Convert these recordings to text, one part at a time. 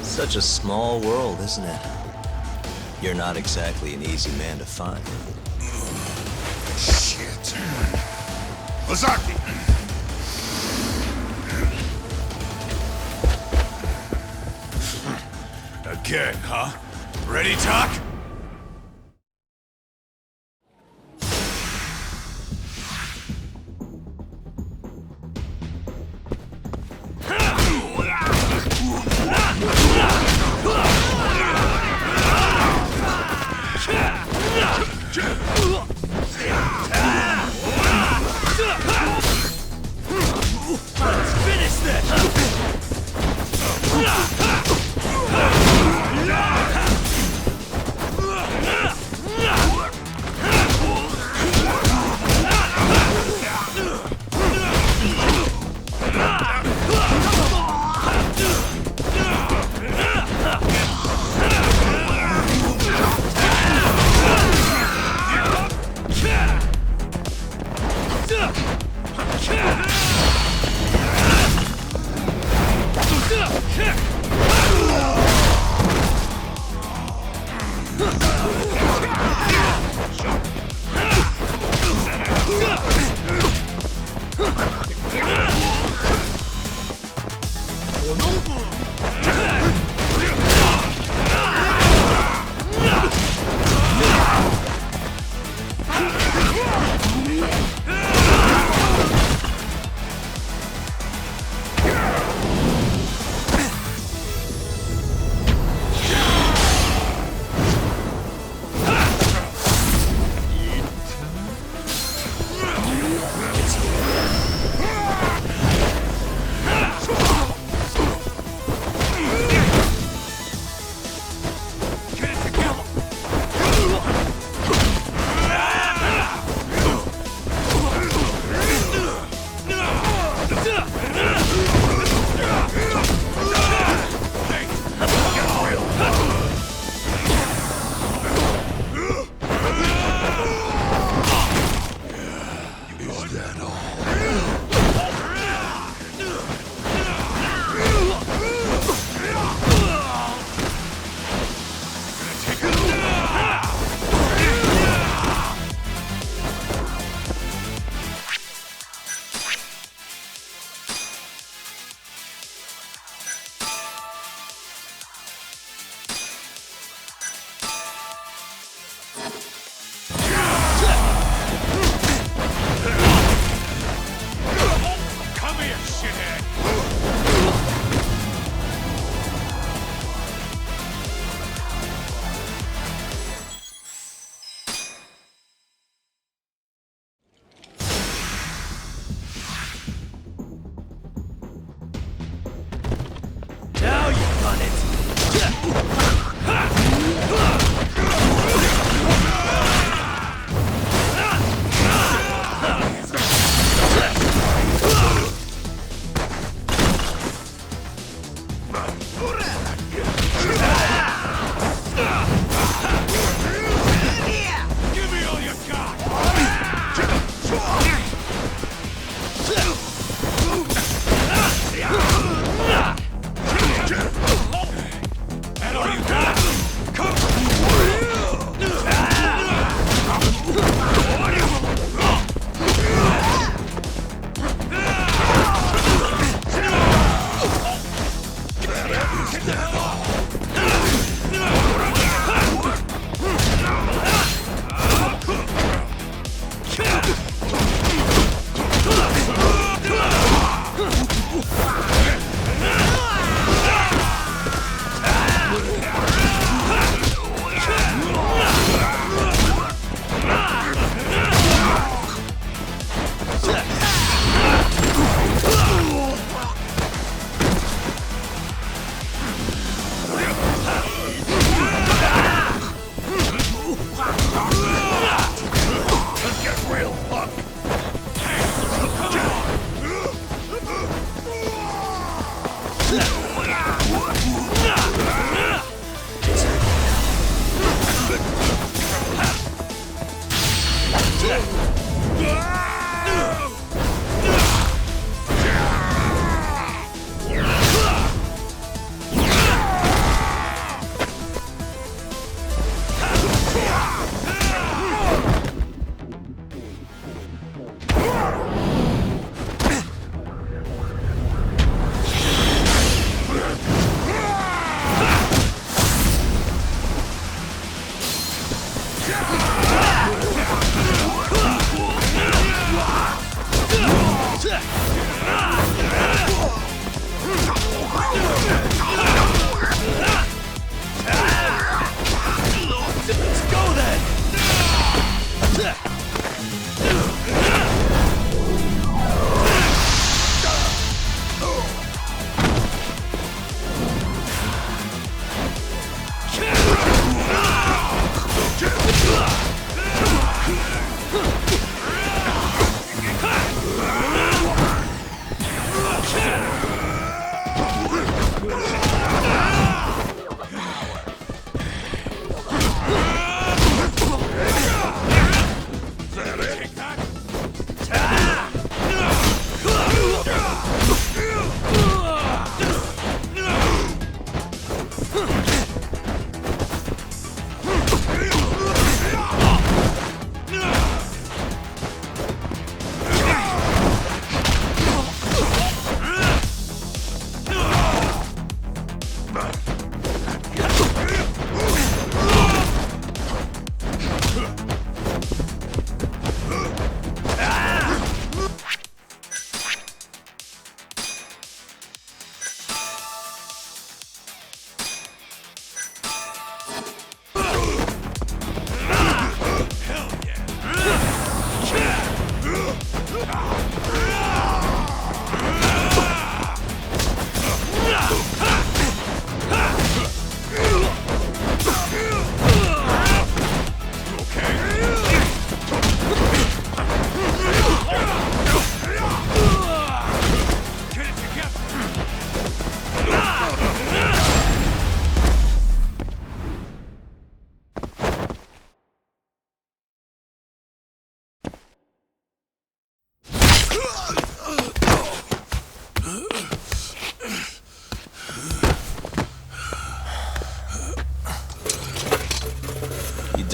Such a small world, isn't it? You're not exactly an easy man to find. Shit. Ozaki! Again, huh? Ready, Talk? Let's finish this!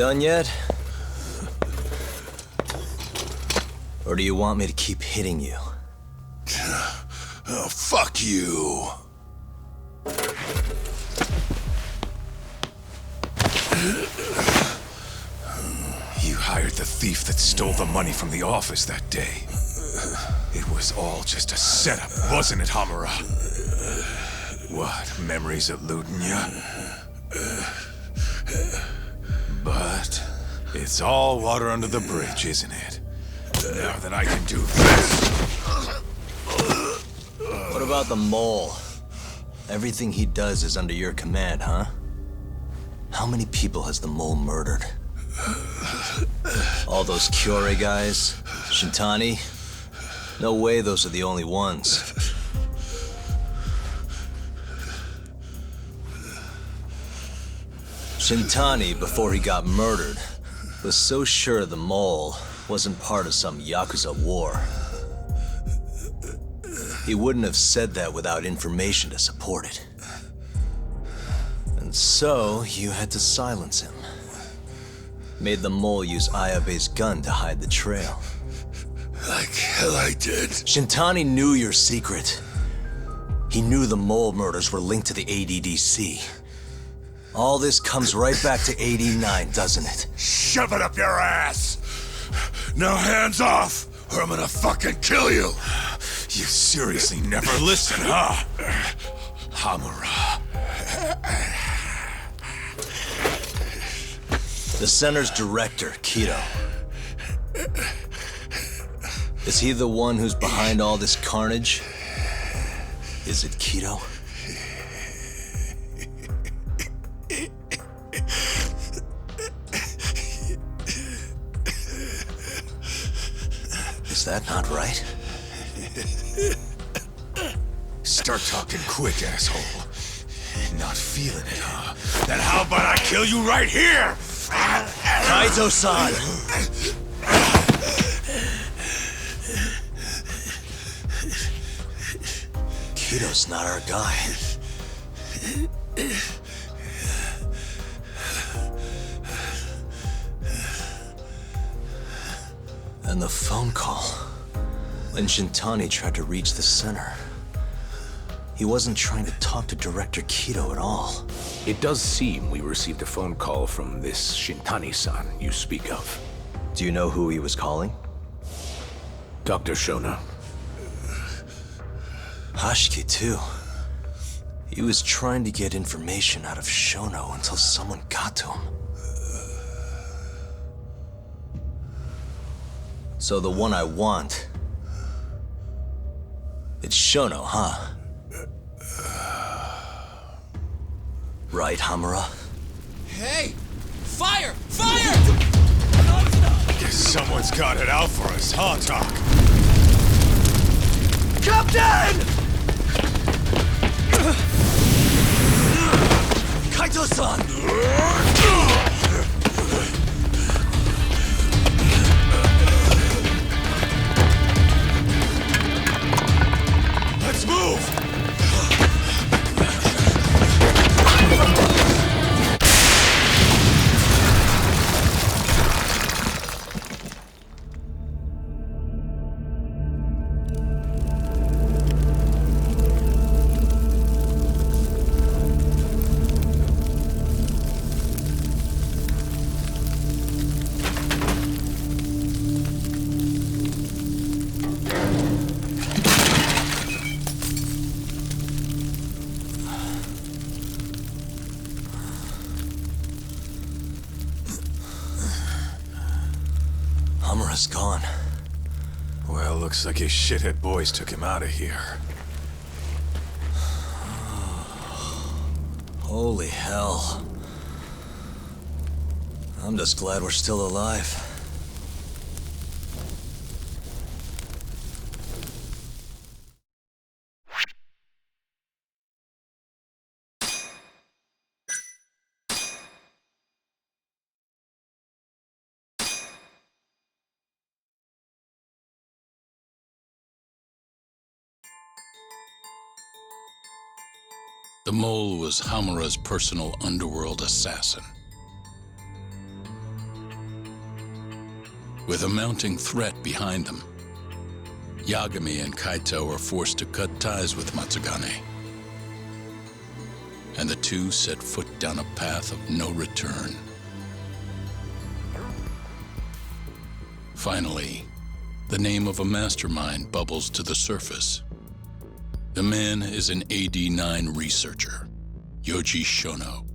done yet? Or do you want me to keep hitting you? Oh, fuck you. You hired the thief that stole the money from the office that day. It was all just a setup, wasn't it, Hamura? What, memories eluding you? But it's all water under the bridge, isn't it? Now that I can do this... What about the mole? Everything he does is under your command, huh? How many people has the mole murdered? All those Kyorei guys? Shintani? No way those are the only ones. Shintani, before he got murdered, was so sure the mole wasn't part of some Yakuza war. He wouldn't have said that without information to support it. And so, you had to silence him. Made the mole use Ayabe's gun to hide the trail. Like hell I did. Shintani knew your secret. He knew the mole murders were linked to the ADDC. All this comes right back to 89, doesn't it? Shove it up your ass! Now hands off, or I'm gonna fucking kill you! You seriously never listen, huh? Hamura. The center's director, Kido. Is he the one who's behind all this carnage? Is it Kido? Is that not right? Start talking quick, asshole. Not feeling it, huh? Then how about I kill you right here? Kaizo-san! Kido's not our guy. And the phone call. When Shintani tried to reach the center, he wasn't trying to talk to Director Kido at all. It does seem we received a phone call from this Shintani-san you speak of. Do you know who he was calling? Dr. Shona. Hashiki, too. He was trying to get information out of Shono until someone got to him. So the one I want... it's Shono, huh? Right, Hamura? Hey! Fire! Fire! Guess someone's got it out for us, huh, Doc? Captain! Kaito-san! Let's move! Hamura's gone. Well, looks like his shithead boys took him out of here. Holy hell. I'm just glad we're still alive. The mole was Hamura's personal underworld assassin. With a mounting threat behind them, Yagami and Kaito were forced to cut ties with Matsugane. And the two set foot down a path of no return. Finally, the name of a mastermind bubbles to the surface. The man is an AD-9 researcher, Yoji Shono.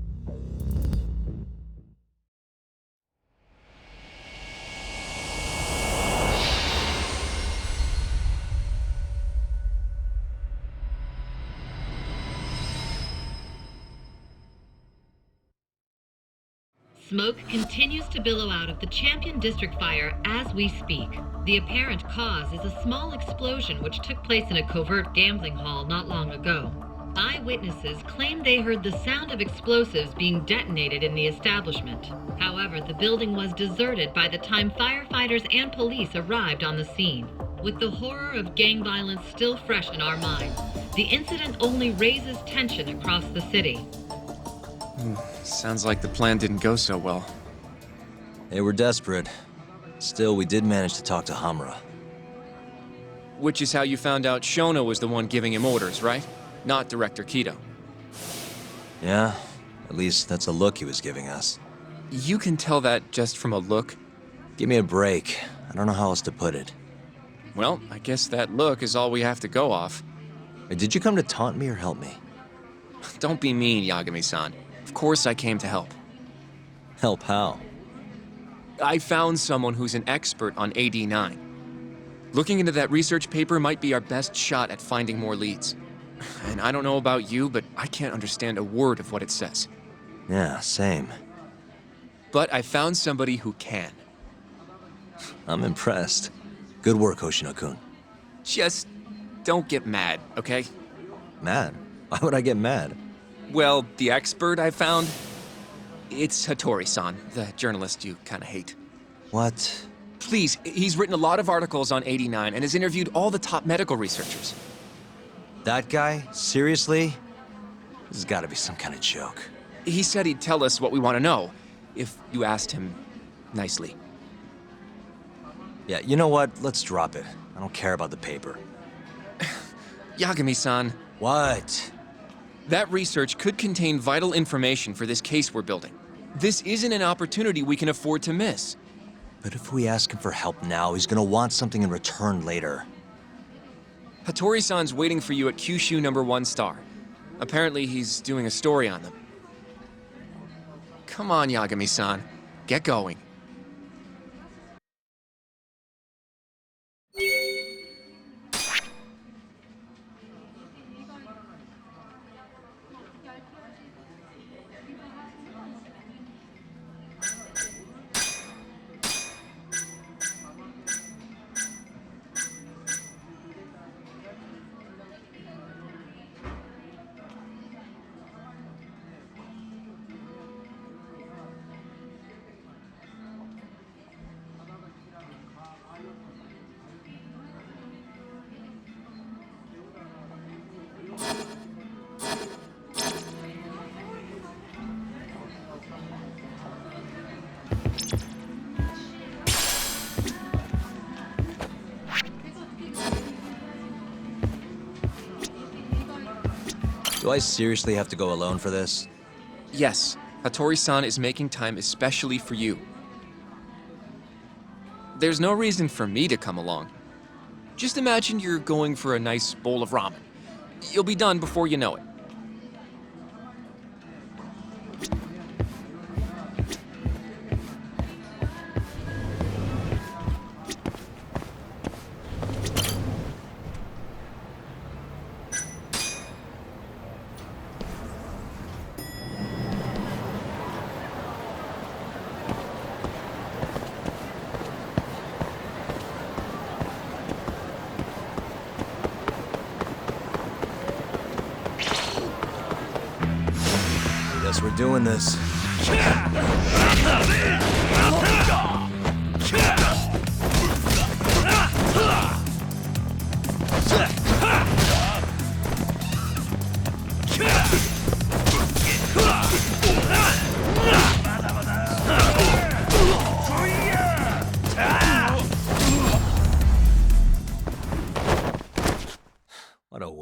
Smoke continues to billow out of the Champion District fire as we speak. The apparent cause is a small explosion which took place in a covert gambling hall not long ago. Eyewitnesses claim they heard the sound of explosives being detonated in the establishment. However, the building was deserted by the time firefighters and police arrived on the scene. With the horror of gang violence still fresh in our minds, the incident only raises tension across the city. Sounds like the plan didn't go so well. They were desperate. Still, we did manage to talk to Hamura. Which is how you found out Shono was the one giving him orders, right? Not Director Kido. Yeah, at least that's a look he was giving us. You can tell that just from a look? Give me a break. I don't know how else to put it. Well, I guess that look is all we have to go off. Hey, did you come to taunt me or help me? Don't be mean, Yagami-san. Of course I came to help. Help how? I found someone who's an expert on AD-9. Looking into that research paper might be our best shot at finding more leads. And I don't know about you, but I can't understand a word of what it says. Yeah, same. But I found somebody who can. I'm impressed. Good work, Hoshino-kun. Just don't get mad, okay? Mad? Why would I get mad? Well, the expert I found, it's Hattori-san, the journalist you kind of hate. What? Please, he's written a lot of articles on AD-9 and has interviewed all the top medical researchers. That guy? Seriously? This has got to be some kind of joke. He said he'd tell us what we want to know, if you asked him nicely. Yeah, you know what? Let's drop it. I don't care about the paper. Yagami-san. What? That research could contain vital information for this case we're building. This isn't an opportunity we can afford to miss. But if we ask him for help now, he's gonna want something in return later. Hattori-san's waiting for you at Kyushu #1 star. Apparently he's doing a story on them. Come on, Yagami-san. Get going. Do I seriously have to go alone for this? Yes, Hattori-san is making time especially for you. There's no reason for me to come along. Just imagine you're going for a nice bowl of ramen. You'll be done before you know it. Guess we're doing this.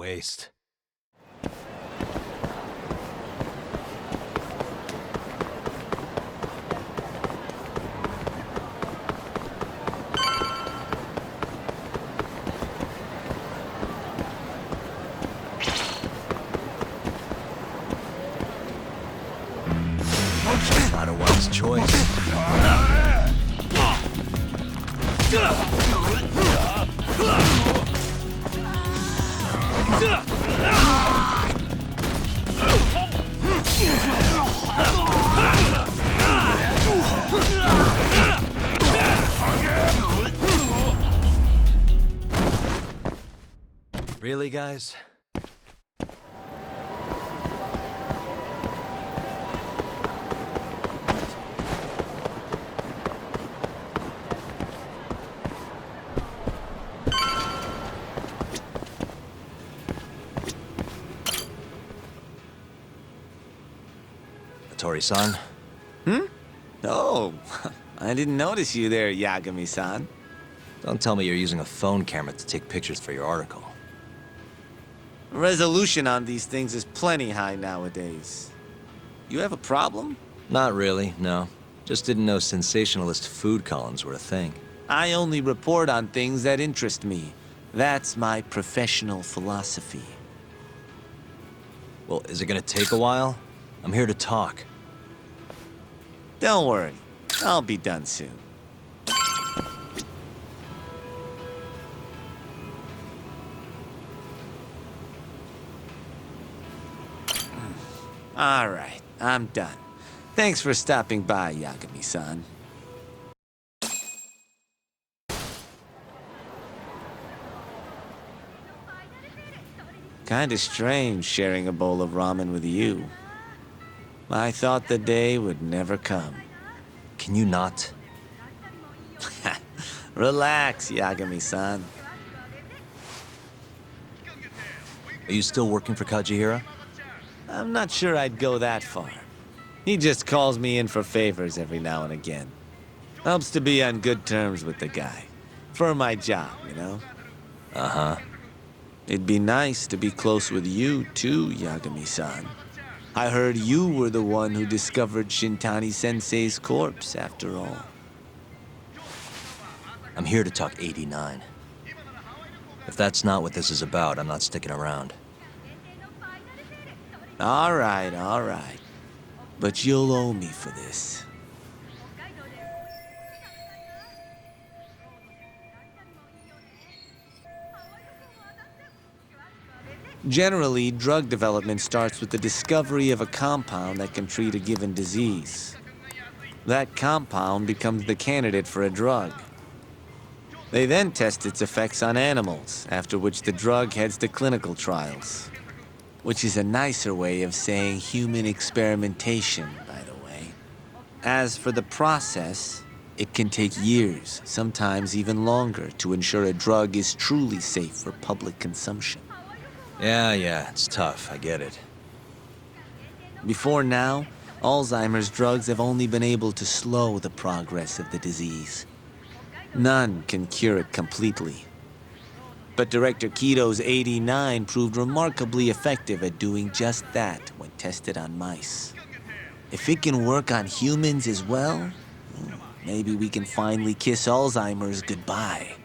waste. Not a wise choice. Really, guys? Tori-san? Oh, I didn't notice you there, Yagami-san. Don't tell me you're using a phone camera to take pictures for your article. Resolution on these things is plenty high nowadays. You have a problem? Not really, no. Just didn't know sensationalist food columns were a thing. I only report on things that interest me. That's my professional philosophy. Well, is it gonna take a while? I'm here to talk. Don't worry, I'll be done soon. All right, I'm done. Thanks for stopping by, Yagami-san. Kinda strange sharing a bowl of ramen with you. I thought the day would never come. Can you not? Relax, Yagami-san. Are you still working for Kajihira? I'm not sure I'd go that far. He just calls me in for favors every now and again. Helps to be on good terms with the guy. For my job, you know? Uh-huh. It'd be nice to be close with you, too, Yagami-san. I heard you were the one who discovered Shintani-sensei's corpse, after all. I'm here to talk 89. If that's not what this is about, I'm not sticking around. All right. But you'll owe me for this. Generally, drug development starts with the discovery of a compound that can treat a given disease. That compound becomes the candidate for a drug. They then test its effects on animals, after which the drug heads to clinical trials. Which is a nicer way of saying human experimentation, by the way. As for the process, it can take years, sometimes even longer, to ensure a drug is truly safe for public consumption. Yeah, it's tough, I get it. Before now, Alzheimer's drugs have only been able to slow the progress of the disease. None can cure it completely. But Director Kito's 89 proved remarkably effective at doing just that when tested on mice. If it can work on humans as well, maybe we can finally kiss Alzheimer's goodbye.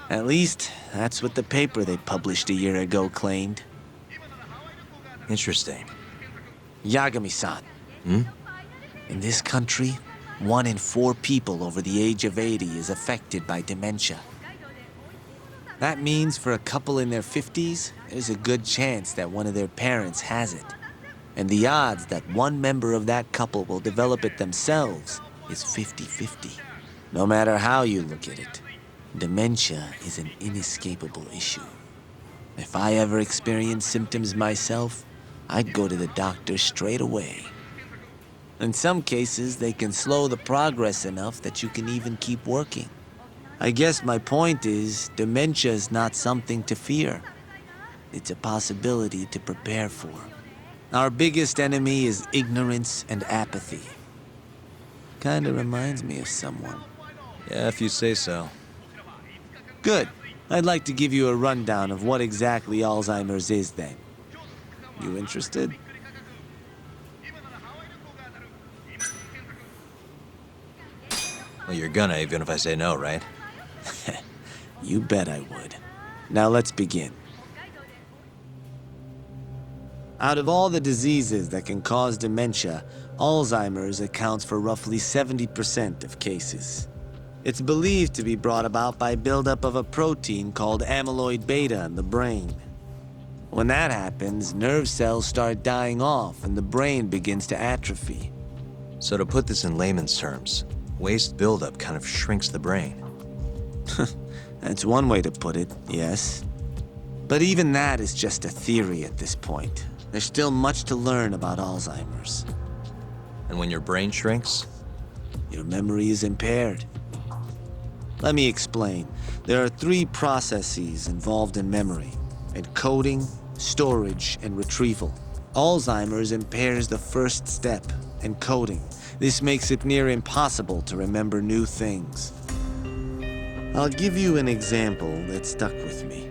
At least, that's what the paper they published a year ago claimed. Interesting. Yagami-san. In this country, 1 in 4 people over the age of 80 is affected by dementia. That means for a couple in their 50s, there's a good chance that one of their parents has it. And the odds that one member of that couple will develop it themselves is 50-50. No matter how you look at it, dementia is an inescapable issue. If I ever experienced symptoms myself, I'd go to the doctor straight away. In some cases, they can slow the progress enough that you can even keep working. I guess my point is, dementia is not something to fear. It's a possibility to prepare for. Our biggest enemy is ignorance and apathy. Kinda reminds me of someone. Yeah, if you say so. Good. I'd like to give you a rundown of what exactly Alzheimer's is then. You interested? Well, you're gonna, even if I say no, right? You bet I would. Now let's begin. Out of all the diseases that can cause dementia, Alzheimer's accounts for roughly 70% of cases. It's believed to be brought about by buildup of a protein called amyloid beta in the brain. When that happens, nerve cells start dying off and the brain begins to atrophy. So to put this in layman's terms, waste buildup kind of shrinks the brain. That's one way to put it, yes. But even that is just a theory at this point. There's still much to learn about Alzheimer's. And when your brain shrinks? Your memory is impaired. Let me explain. There are 3 processes involved in memory: encoding, storage, and retrieval. Alzheimer's impairs the first step, encoding. This makes it near impossible to remember new things. I'll give you an example that stuck with me.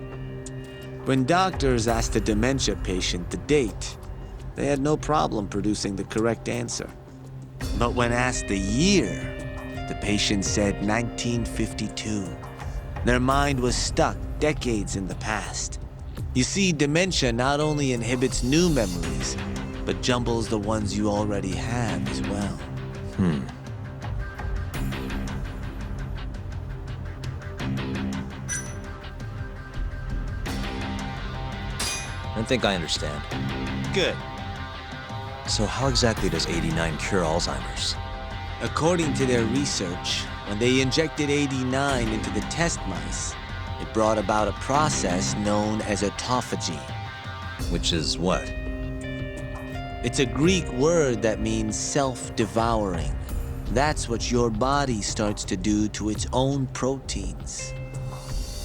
When doctors asked a dementia patient the date, they had no problem producing the correct answer. But when asked the year, the patient said 1952. Their mind was stuck decades in the past. You see, dementia not only inhibits new memories, but jumbles the ones you already have as well. I think I understand. Good. So how exactly does 89 cure Alzheimer's? According to their research, when they injected 89 into the test mice, it brought about a process known as autophagy. Which is what? It's a Greek word that means self-devouring. That's what your body starts to do to its own proteins.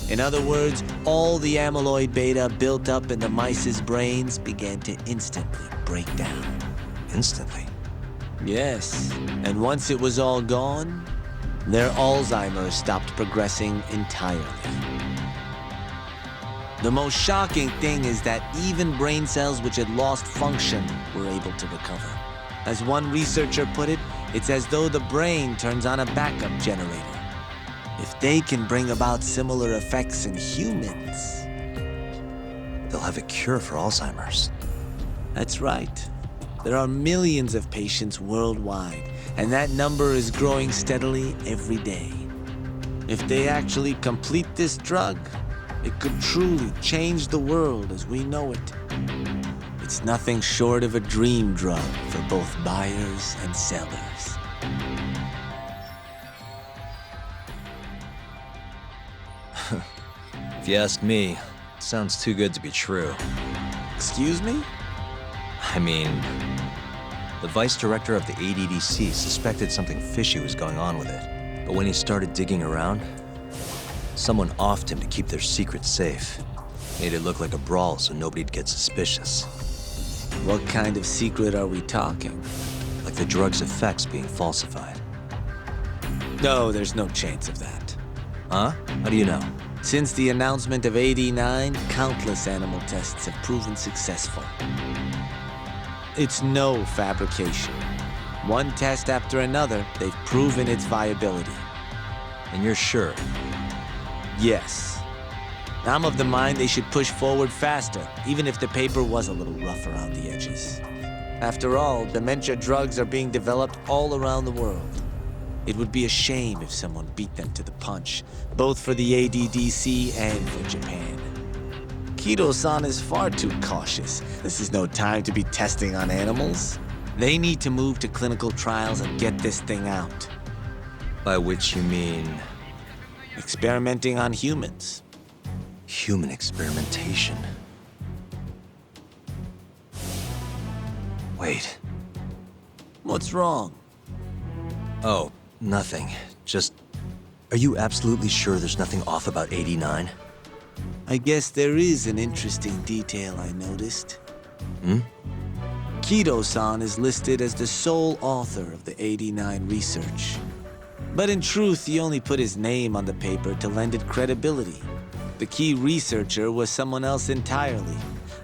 In other words, all the amyloid beta built up in the mice's brains began to instantly break down. Instantly? Yes, and once it was all gone, their Alzheimer's stopped progressing entirely. The most shocking thing is that even brain cells which had lost function were able to recover. As one researcher put it, it's as though the brain turns on a backup generator. If they can bring about similar effects in humans, They'll have a cure for Alzheimer's. that's right. There are millions of patients worldwide, and that number is growing steadily every day. If they actually complete this drug, it could truly change the world as we know it. It's nothing short of a dream drug for both buyers and sellers. If you ask me, it sounds too good to be true. Excuse me? I mean, the vice director of the ADDC suspected something fishy was going on with it. But when he started digging around, someone offed him to keep their secret safe. Made it look like a brawl so nobody'd get suspicious. What kind of secret are we talking? Like the drug's effects being falsified. No, there's no chance of that. Huh? How do you know? Since the announcement of 89, countless animal tests have proven successful. It's no fabrication. One test after another, they've proven its viability. And you're sure? Yes. I'm of the mind they should push forward faster, even if the paper was a little rough around the edges. After all, dementia drugs are being developed all around the world. It would be a shame if someone beat them to the punch, both for the ADDC and for Japan. Kido-san is far too cautious. This is no time to be testing on animals. They need to move to clinical trials and get this thing out. By which you mean Experimenting on humans. human experimentation. Wait. What's wrong? Oh, nothing. Just, are you absolutely sure there's nothing off about 89? I guess there is an interesting detail I noticed. Hmm? Kido-san is listed as the sole author of the 89 research. But in truth, he only put his name on the paper to lend it credibility. The key researcher was someone else entirely.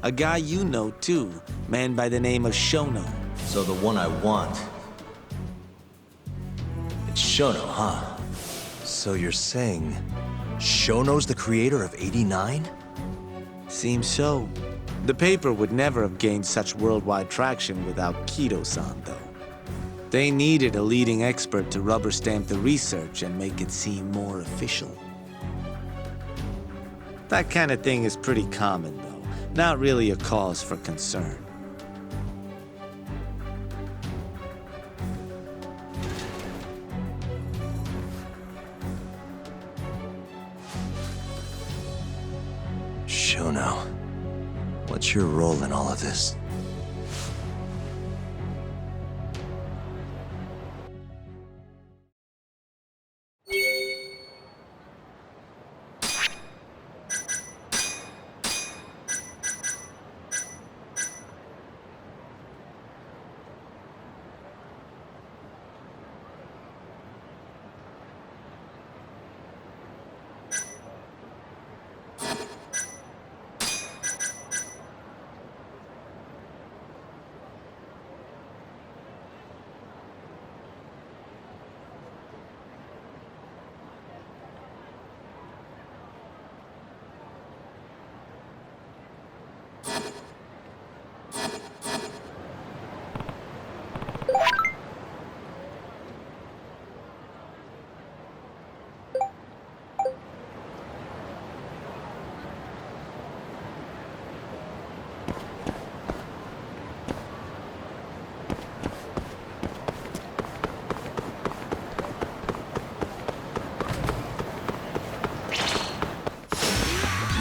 A guy you know, too, man by the name of Shono. So the one I want... It's Shono, huh? So you're saying... Shono's the creator of 89? Seems so. The paper would never have gained such worldwide traction without Kido-san, though. They needed a leading expert to rubber stamp the research and make it seem more official. That kind of thing is pretty common, though. Not really a cause for concern. Shono, what's your role in all of this?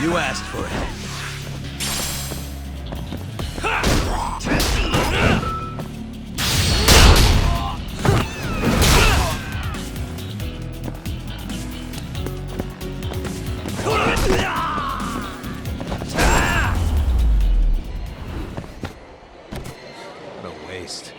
You asked for it. What a waste.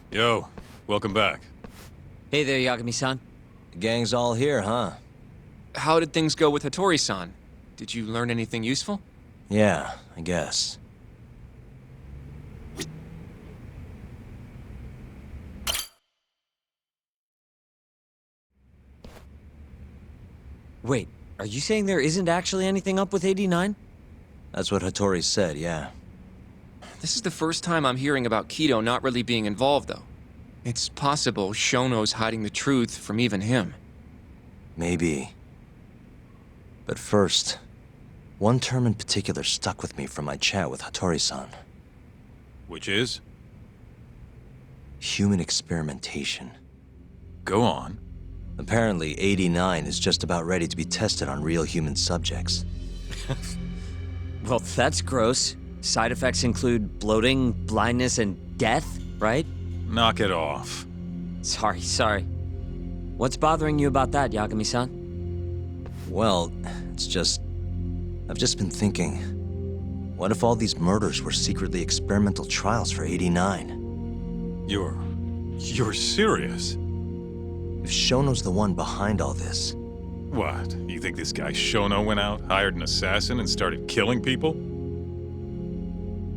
Yo, welcome back. Hey there, Yagami-san. The gang's all here, huh? How did things go with Hattori-san? Did you learn anything useful? Yeah, I guess. Wait, are you saying there isn't actually anything up with 89? That's what Hattori said, yeah. This is the first time I'm hearing about Kido not really being involved, though. It's possible Shono's hiding the truth from even him. Maybe. But first, one term in particular stuck with me from my chat with Hattori-san. Which is? Human experimentation. Go on. Apparently, 89 is just about ready to be tested on real human subjects. Well, that's gross. Side effects include bloating, blindness, and death, right? Knock it off. Sorry. What's bothering you about that, Yagami-san? Well, it's just... I've just been thinking... What if all these murders were secretly experimental trials for 89? You're serious? If Shono's the one behind all this... What? You think this guy Shono went out, hired an assassin, and started killing people?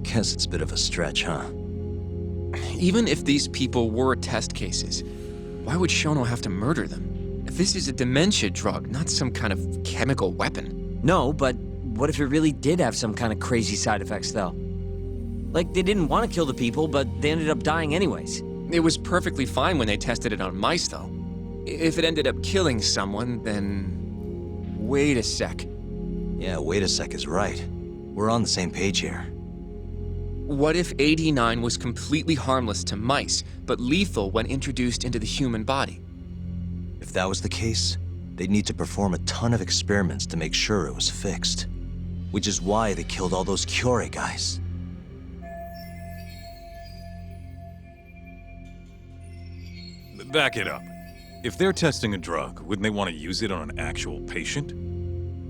Guess it's a bit of a stretch, huh? Even if these people were test cases, why would Shono have to murder them? If this is a dementia drug, not some kind of chemical weapon. No, but what if it really did have some kind of crazy side effects, though? Like, they didn't want to kill the people, but they ended up dying anyways. It was perfectly fine when they tested it on mice, though. If it ended up killing someone, then... Wait a sec. Yeah, wait a sec is right. We're on the same page here. What if 89 was completely harmless to mice, but lethal when introduced into the human body? If that was the case, they'd need to perform a ton of experiments to make sure it was fixed. Which is why they killed all those Kyorei guys. Back it up. If they're testing a drug, wouldn't they want to use it on an actual patient?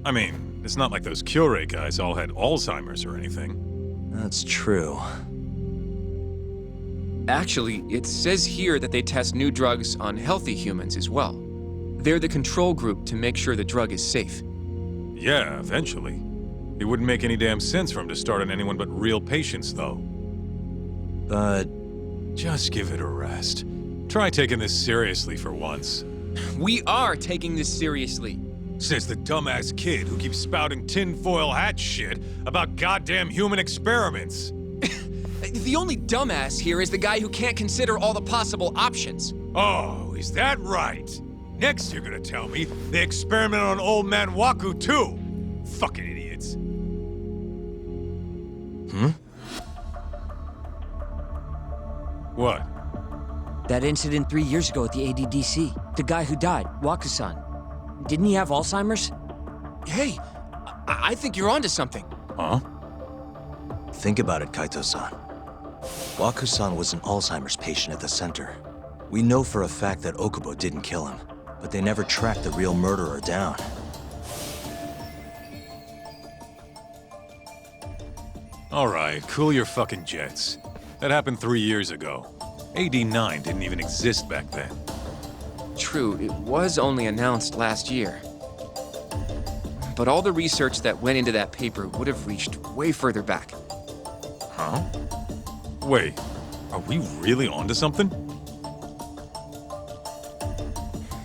I mean, it's not like those Kyorei guys all had Alzheimer's or anything. That's true. Actually, it says here that they test new drugs on healthy humans as well. They're the control group to make sure the drug is safe. Yeah, eventually. It wouldn't make any damn sense for him to start on anyone but real patients, though. But Just give it a rest. Try taking this seriously for once. We are taking this seriously. Says the dumbass kid who keeps spouting tinfoil hat shit about goddamn human experiments. The only dumbass here is the guy who can't consider all the possible options. Oh, is that right? Next you're gonna tell me they experimented on old man Waku too. Fucking idiots. What? That incident 3 years ago at the ADDC. The guy who died, Wakusan. Didn't he have Alzheimer's? Hey, I think you're onto something. Huh? think about it, Kaito-san. Waku-san was an Alzheimer's patient at the center. We know for a fact that Okubo didn't kill him, but they never tracked the real murderer down. All right, cool your fucking jets. That happened 3 years ago. AD9 didn't even exist back then. True, it was only announced last year. But all the research that went into that paper would have reached way further back. Huh? Wait, are we really onto something?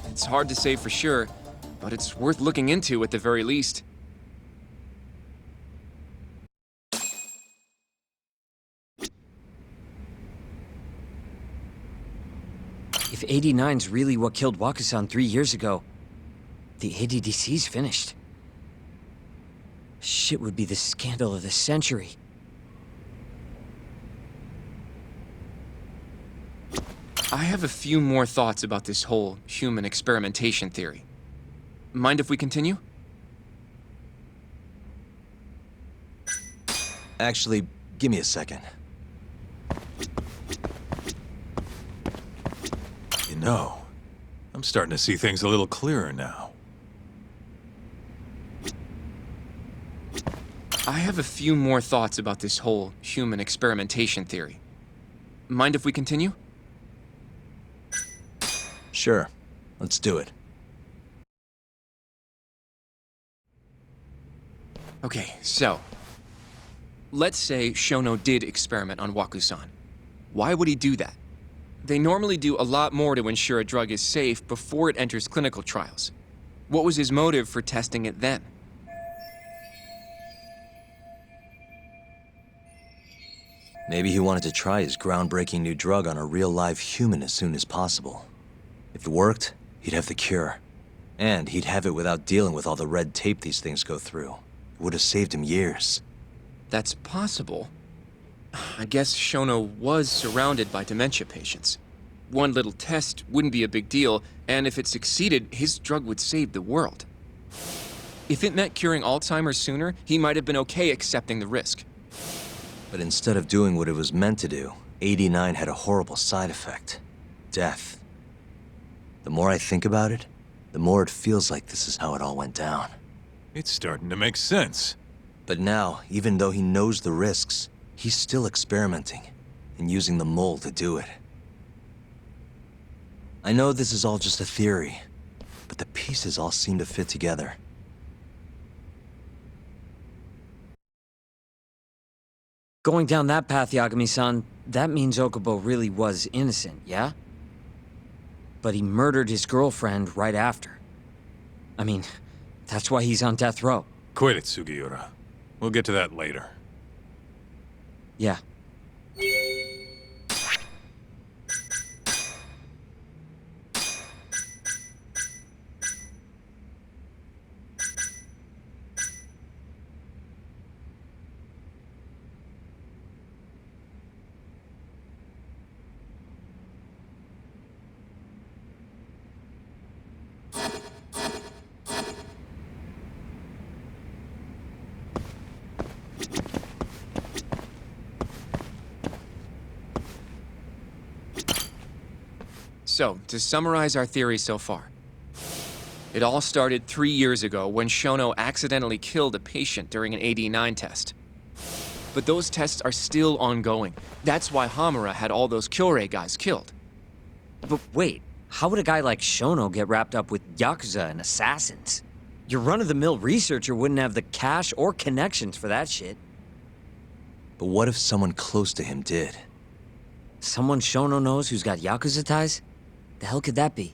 It's hard to say for sure, but it's worth looking into at the very least. If 89's really what killed Wakusan 3 years ago, the ADDC's finished. Shit would be the scandal of the century. I have a few more thoughts about this whole human experimentation theory. Mind if we continue? Actually, give me a second. You know, I'm starting to see things a little clearer now. I have a few more thoughts about this whole human experimentation theory. Mind if we continue? Sure, let's do it. Okay, so... let's say Shono did experiment on Waku-san. Why would he do that? They normally do a lot more to ensure a drug is safe before it enters clinical trials. What was his motive for testing it then? Maybe he wanted to try his groundbreaking new drug on a real live human as soon as possible. If it worked, he'd have the cure. And he'd have it without dealing with all the red tape these things go through. It would have saved him years. That's possible. I guess Shono was surrounded by dementia patients. One little test wouldn't be a big deal, and if it succeeded, his drug would save the world. If it meant curing Alzheimer's sooner, he might have been okay accepting the risk. But instead of doing what it was meant to do, 89 had a horrible side effect. Death. The more I think about it, the more it feels like this is how it all went down. It's starting to make sense. But now, even though he knows the risks, he's still experimenting and using the mole to do it. I know this is all just a theory, but the pieces all seem to fit together. Going down that path, Yagami-san, that means Okubo really was innocent, yeah? But he murdered his girlfriend right after. I mean, that's why he's on death row. Quit it, Sugiura. We'll get to that later. Yeah. So, to summarize our theory so far, it all started 3 years ago when Shono accidentally killed a patient during an AD9 test. But those tests are still ongoing. That's why Hamura had all those Kyorei guys killed. But wait, how would a guy like Shono get wrapped up with Yakuza and assassins? Your run-of-the-mill researcher wouldn't have the cash or connections for that shit. But what if someone close to him did? Someone Shono knows who's got Yakuza ties? The hell could that be?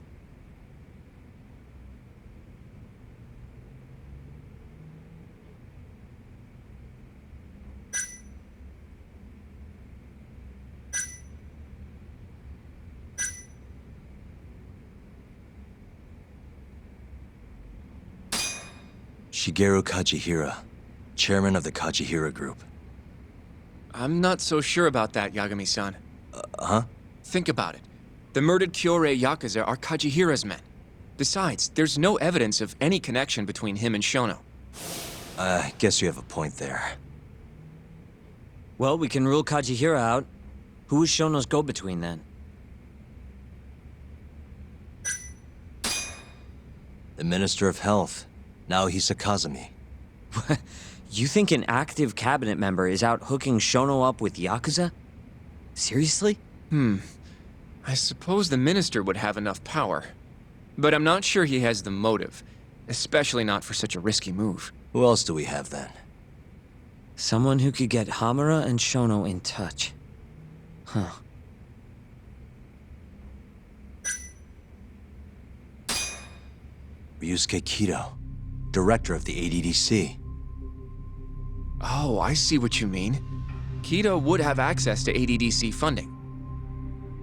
Shigeru Kajihira, chairman of the Kajihira Group. I'm not so sure about that, Yagami-san. Huh? Think about it. The murdered Kyorei Yakuza are Kajihira's men. Besides, there's no evidence of any connection between him and Shono. I guess you have a point there. Well, we can rule Kajihira out. Who is Shono's go-between then? The Minister of Health, Naohisa Kazumi. You think an active cabinet member is out hooking Shono up with Yakuza? Seriously? I suppose the minister would have enough power. But I'm not sure he has the motive, especially not for such a risky move. Who else do we have then? Someone who could get Hamura and Shono in touch. Huh. Ryusuke Kido, director of the ADDC. Oh, I see what you mean. Kido would have access to ADDC funding.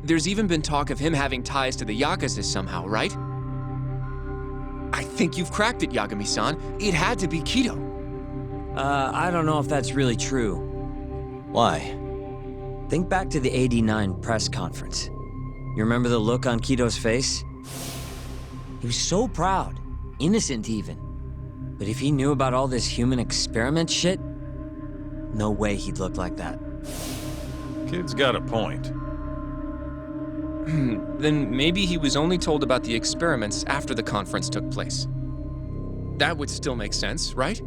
There's even been talk of him having ties to the Yakuza somehow, right? I think you've cracked it, Yagami-san. It had to be Kido. I don't know if that's really true. Why? Think back to the '89 press conference. You remember the look on Kido's face? He was so proud, innocent even. But if he knew about all this human experiment shit, no way he'd look like that. Kid's got a point. Then maybe he was only told about the experiments after the conference took place. That would still make sense, right?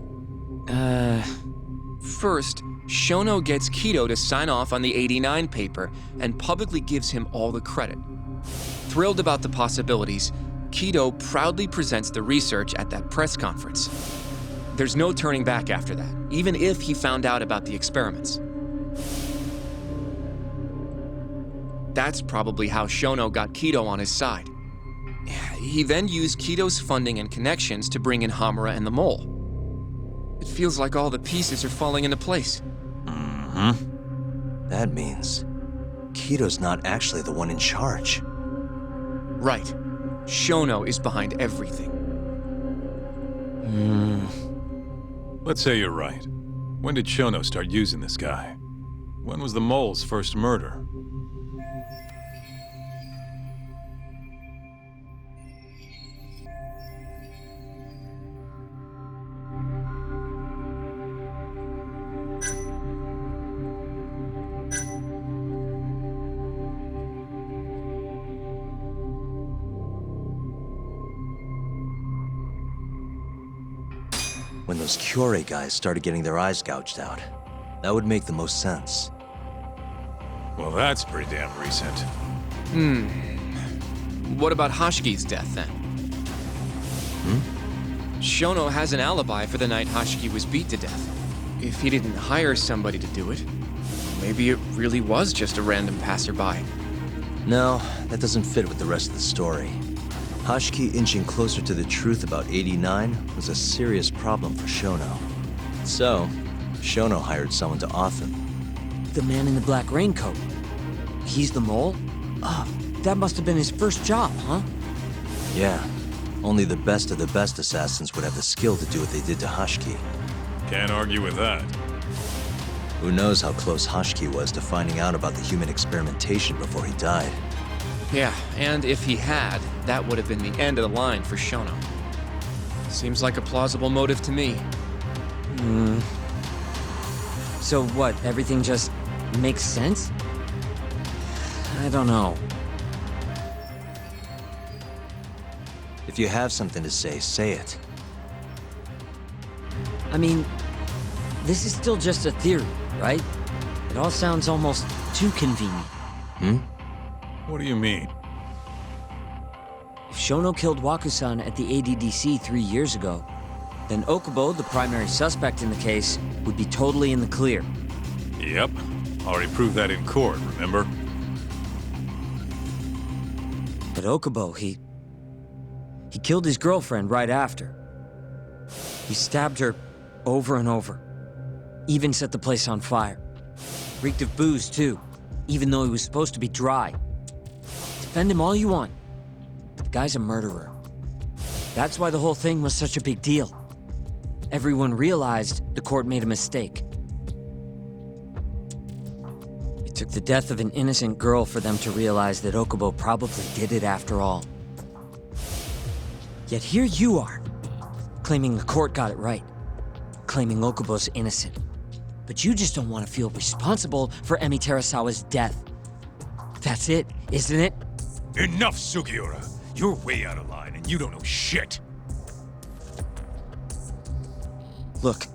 First, Shono gets Kido to sign off on the '89 paper and publicly gives him all the credit. Thrilled about the possibilities, Kido proudly presents the research at that press conference. There's no turning back after that, even if he found out about the experiments. That's probably how Shono got Kido on his side. He then used Kido's funding and connections to bring in Hamura and the Mole. It feels like all the pieces are falling into place. That means Kido's not actually the one in charge. Right. Shono is behind everything. Let's say you're right. When did Shono start using this guy? When was the Mole's first murder? When those Kyorei guys started getting their eyes gouged out. That would make the most sense. Well, that's pretty damn recent. What about Hashiki's death then? Shono has an alibi for the night Hashiki was beat to death. If he didn't hire somebody to do it, maybe it really was just a random passerby. No, that doesn't fit with the rest of the story. Hashiki inching closer to the truth about '89 was a serious problem for Shono. So, Shono hired someone to off him. The man in the black raincoat. He's the Mole? That must have been his first job, huh? Yeah, only the best of the best assassins would have the skill to do what they did to Hashiki. Can't argue with that. Who knows how close Hashiki was to finding out about the human experimentation before he died. Yeah, and if he had, that would have been the end of the line for Shono. Seems like a plausible motive to me. So what, everything just makes sense? I don't know. If you have something to say it. I mean, this is still just a theory, right? It all sounds almost too convenient. What do you mean? If Shono killed Wakusan at the ADDC 3 years ago, then Okubo, the primary suspect in the case, would be totally in the clear. Yep. Already proved that in court, remember? But Okubo, he killed his girlfriend right after. He stabbed her over and over. Even set the place on fire. Reeked of booze, too, even though he was supposed to be dry. Defend him all you want. The guy's a murderer. That's why the whole thing was such a big deal. Everyone realized the court made a mistake. It took the death of an innocent girl for them to realize that Okubo probably did it after all. Yet here you are, claiming the court got it right, claiming Okubo's innocent. But you just don't want to feel responsible for Emi Terasawa's death. That's it, isn't it? Enough, Sugiura! You're way out of line, and you don't know shit! Look,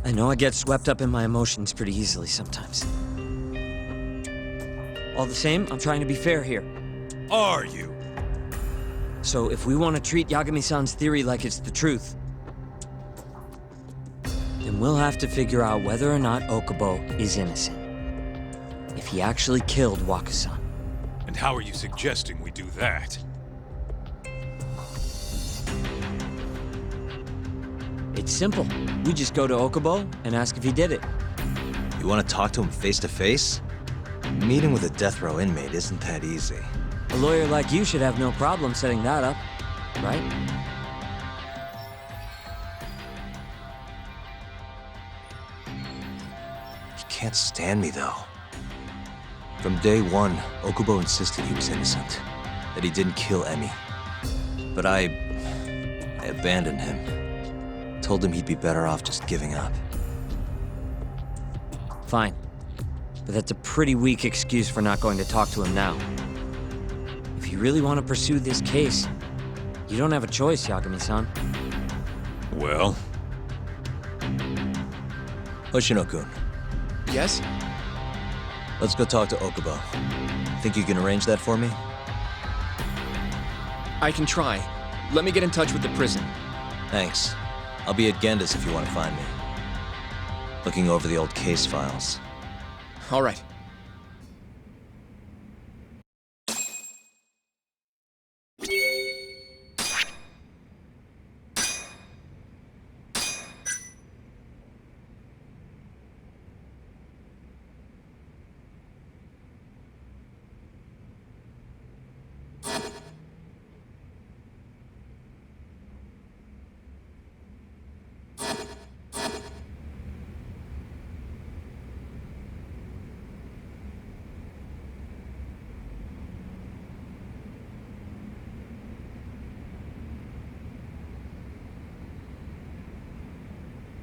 I know I get swept up in my emotions pretty easily sometimes. All the same, I'm trying to be fair here. Are you? So if we want to treat Yagami-san's theory like it's the truth, then we'll have to figure out whether or not Okubo is innocent. If he actually killed Wakusan. And how are you suggesting we do that? It's simple. We just go to Okubo and ask if he did it. You want to talk to him face to face? Meeting with a death row inmate isn't that easy. A lawyer like you should have no problem setting that up, right? He can't stand me, though. From day one, Okubo insisted he was innocent, that he didn't kill Emi. But I abandoned him. Told him he'd be better off just giving up. Fine. But that's a pretty weak excuse for not going to talk to him now. If you really want to pursue this case, you don't have a choice, Yagami-san. Well? Hoshino-kun, Yes? let's go talk to Okubo. Think you can arrange that for me? I can try. Let me get in touch with the prison. Thanks. I'll be at Genda's if you want to find me. Looking over the old case files. All right.